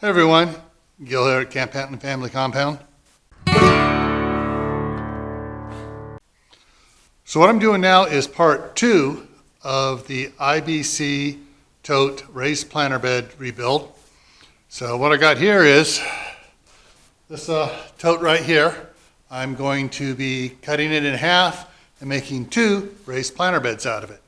Hey everyone, Gil here at Camppatton Family Compound. So what I'm doing now is part 2 of the IBC tote raised planter bed rebuild. So what I got here is this tote right here. I'm going to be cutting it in half and making 2 raised planter beds out of it.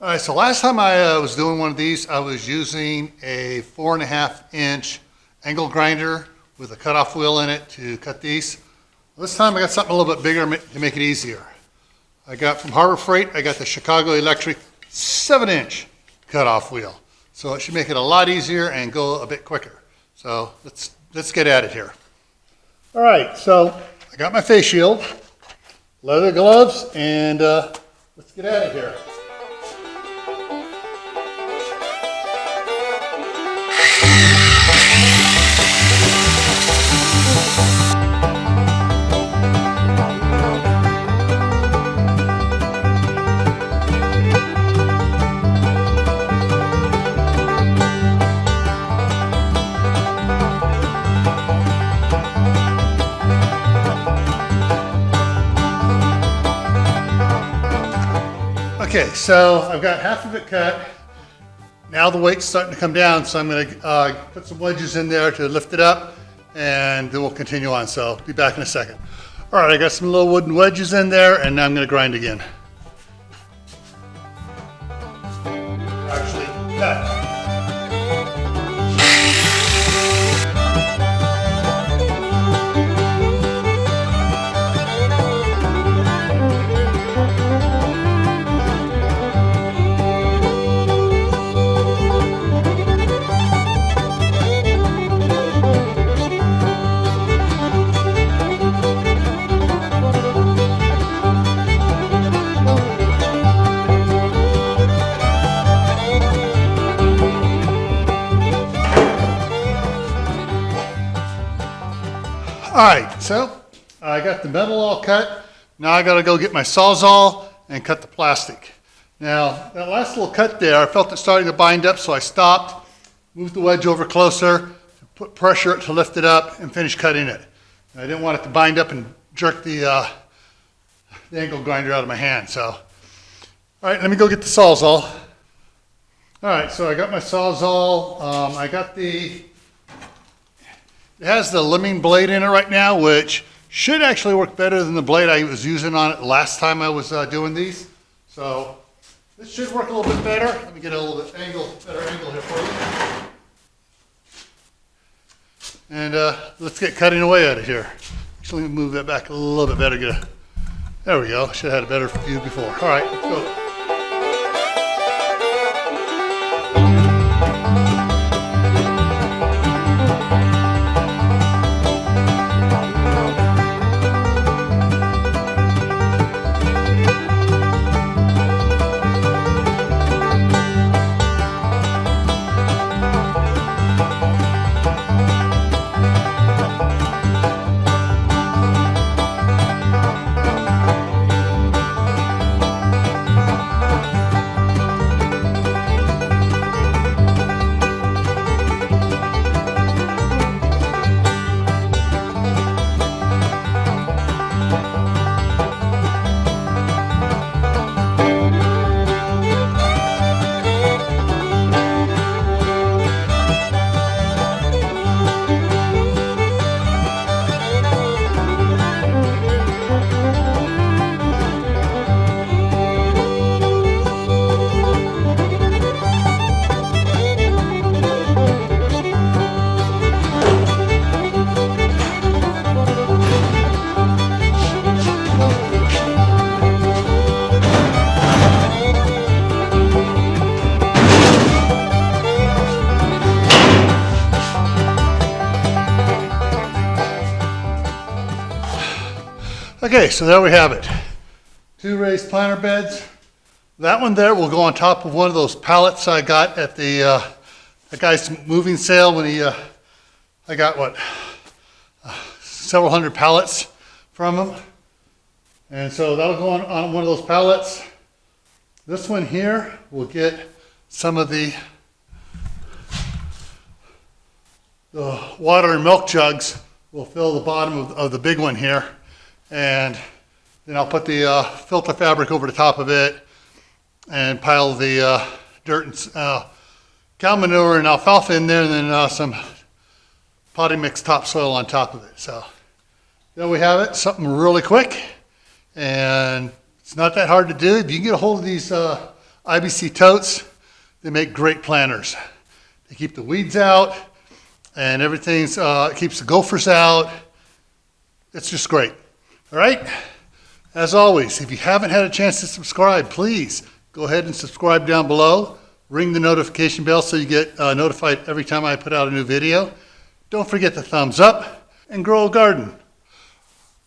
All right, so last time I was doing one of these, I was using a 4.5-inch angle grinder with a cutoff wheel in it to cut these. This time I got something a little bit bigger to make it easier. I got from Harbor Freight, I got the Chicago Electric 7-inch cutoff wheel. So it should make it a lot easier and go a bit quicker. So let's get at it here. All right, so I got my face shield, leather gloves, and let's get at it here. Okay, so I've got half of it cut. Now the weight's starting to come down, so I'm going to put some wedges in there to lift it up, and then we'll continue on. So I'll be back in a second. All right, I got some little wooden wedges in there, and now I'm going to grind again. Actually, cut. All right, so I got the metal all cut. Now I gotta go get my Sawzall and cut the plastic. Now, that last little cut there, I felt it starting to bind up, so I stopped, moved the wedge over closer, put pressure to lift it up, and finish cutting it. I didn't want it to bind up and jerk the angle grinder out of my hand, so. All right, let me go get the Sawzall. All right, so I got my Sawzall. It has the limbing blade in it right now, which should actually work better than the blade I was using on it last time I was doing these. So this should work a little bit better. Let me get a little bit better angle here for you. And let's get cutting away at it here. Actually, let me move that back a little bit better. There we go. Should have had a better view before. All right, let's go. Okay, so there we have it. 2 raised planter beds. That one there will go on top of one of those pallets I got at the guy's moving sale when I got what, several hundred pallets from him. And so that'll go on one of those pallets. This one here will get some of the the water and milk jugs will fill the bottom of the big one here. And then I'll put the filter fabric over the top of it and pile the dirt and cow manure and alfalfa in there, and then some potting mix topsoil on top of it. So there we have it, something really quick, and it's not that hard to do. If you can get a hold of these IBC totes, they make great planters. They keep the weeds out, and everything's keeps the gophers out. It's just great. All right. As always, if you haven't had a chance to subscribe, please go ahead and subscribe down below. Ring the notification bell so you get notified every time I put out a new video. Don't forget the thumbs up and grow a garden.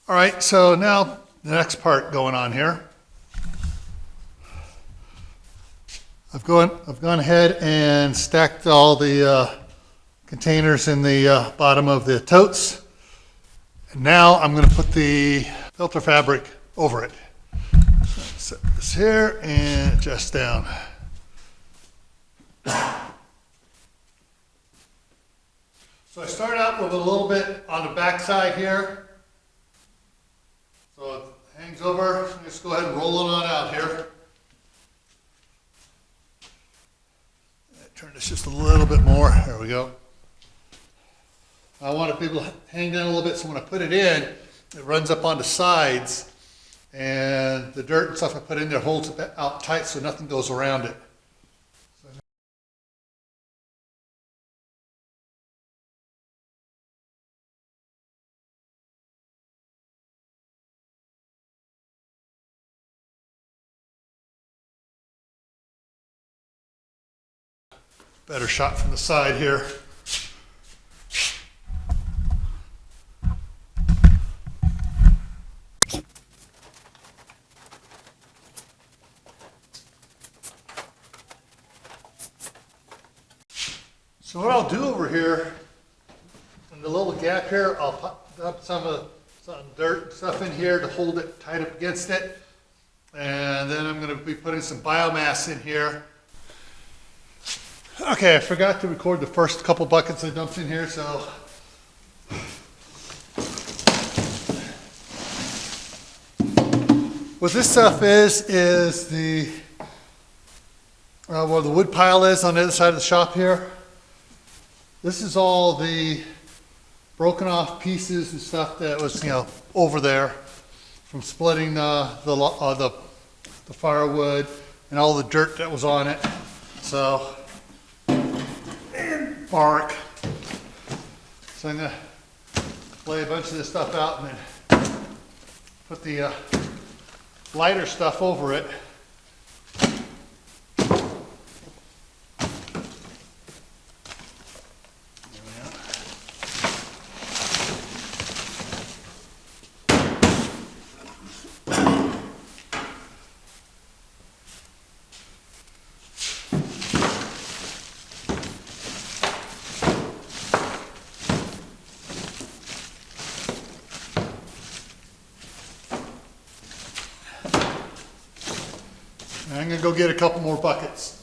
All right, so now the next part going on here. I've gone ahead and stacked all the containers in the bottom of the totes. And now I'm going to put the filter fabric over it. So set this here and adjust down. So I start out with a little bit on the back side here. So it hangs over. Let's go ahead and roll it on out here. Turn this just a little bit more. There we go. I want people to hang down a little bit so when I put it in, it runs up on the sides, and the dirt and stuff I put in there holds it out tight so nothing goes around it. Better shot from the side here. So what I'll do over here, in the little gap here, I'll put some dirt and stuff in here to hold it tight up against it. And then I'm going to be putting some biomass in here. Okay, I forgot to record the first couple buckets I dumped in here, so what this stuff is the where the wood pile is on the other side of the shop here. This is all the broken off pieces and stuff that was, over there from splitting the firewood and all the dirt that was on it. So, and bark. So I'm gonna lay a bunch of this stuff out and then put the lighter stuff over it. I'm going to go get a couple more buckets.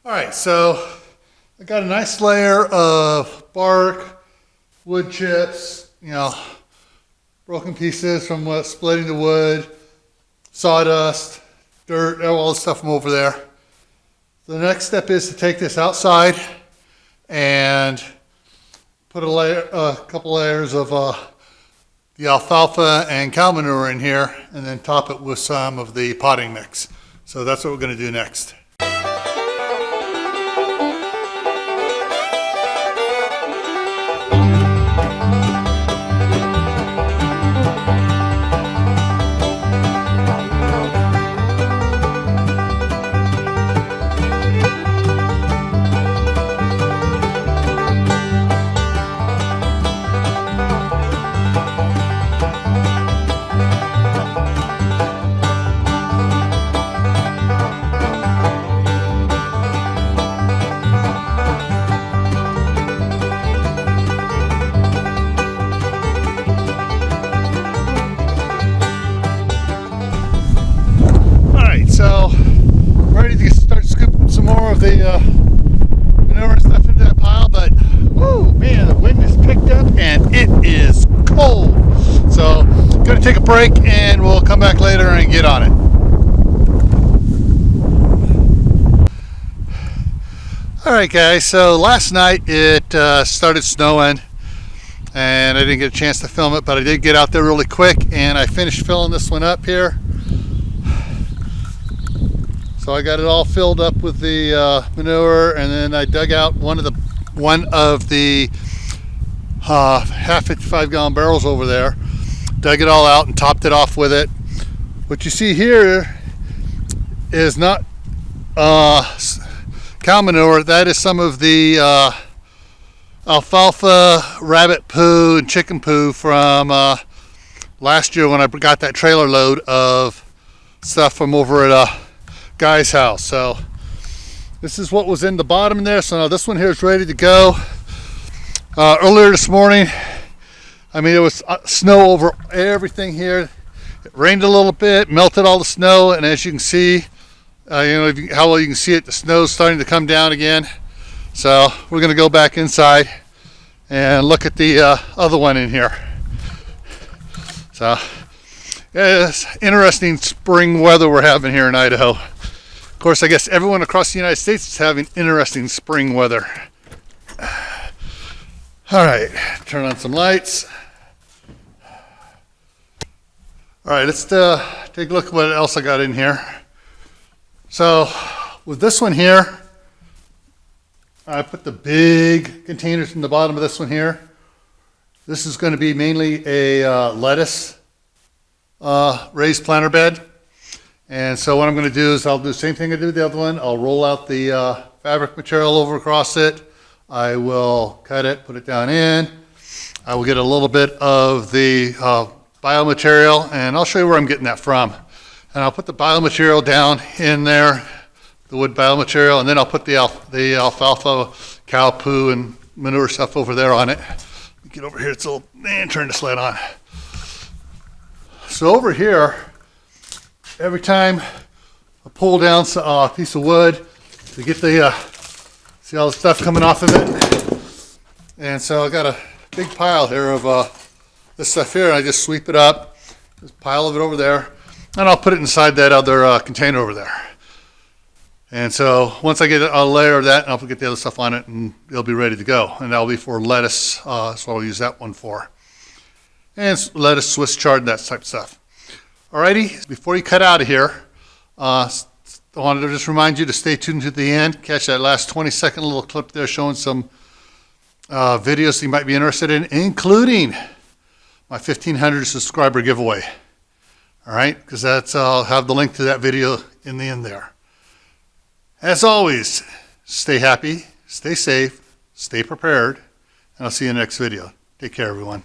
All right, so I got a nice layer of bark, wood chips, broken pieces from splitting the wood, sawdust, dirt, all the stuff from over there. The next step is to take this outside and put a couple layers of the alfalfa and cow manure in here, and then top it with some of the potting mix. So that's what we're going to do next. Gonna take a break and we'll come back later and get on it. Alright guys, so last night it started snowing and I didn't get a chance to film it, but I did get out there really quick and I finished filling this one up here. So I got it all filled up with the manure, and then I dug out one of the half 55 gallon barrels over there, dug it all out and topped it off with it. What you see here is not cow manure. That is some of the alfalfa, rabbit poo, and chicken poo from last year when I got that trailer load of stuff from over at a guy's house. So this is what was in the bottom there. So now this one here is ready to go. Earlier this morning, I mean, it was snow over everything here. It rained a little bit, melted all the snow, and as you can see, how well you can see it, the snow's starting to come down again. So we're going to go back inside and look at the other one in here. So yeah, it's interesting spring weather we're having here in Idaho. Of course, I guess everyone across the United States is having interesting spring weather. All right, turn on some lights. All right, let's take a look at what else I got in here. So with this one here, I put the big containers in the bottom of this one here. This is going to be mainly a lettuce raised planter bed. And so what I'm going to do is I'll do the same thing I did with the other one. I'll roll out the fabric material over across it. I will cut it, put it down in. I will get a little bit of the biomaterial, and I'll show you where I'm getting that from. And I'll put the biomaterial down in there, the wood biomaterial, and then I'll put the alfalfa, cow poo, and manure stuff over there on it. Get over here, it's a little, and turn this light on. So over here, every time I pull down a piece of wood to get the see all the stuff coming off of it. And so I got a big pile here of this stuff here, and I just sweep it up, just pile of it over there, and I'll put it inside that other container over there. And so once I get a layer of that, I'll get the other stuff on it, and it'll be ready to go. And that'll be for lettuce, so I'll use that one for. And lettuce, Swiss chard, that type of stuff. Alrighty, before you cut out of here, I wanted to just remind you to stay tuned to the end. Catch that last 20-second little clip there showing some videos you might be interested in, including my 1,500 subscriber giveaway. All right, because I'll have the link to that video in the end there. As always, stay happy, stay safe, stay prepared, and I'll see you in the next video. Take care, everyone.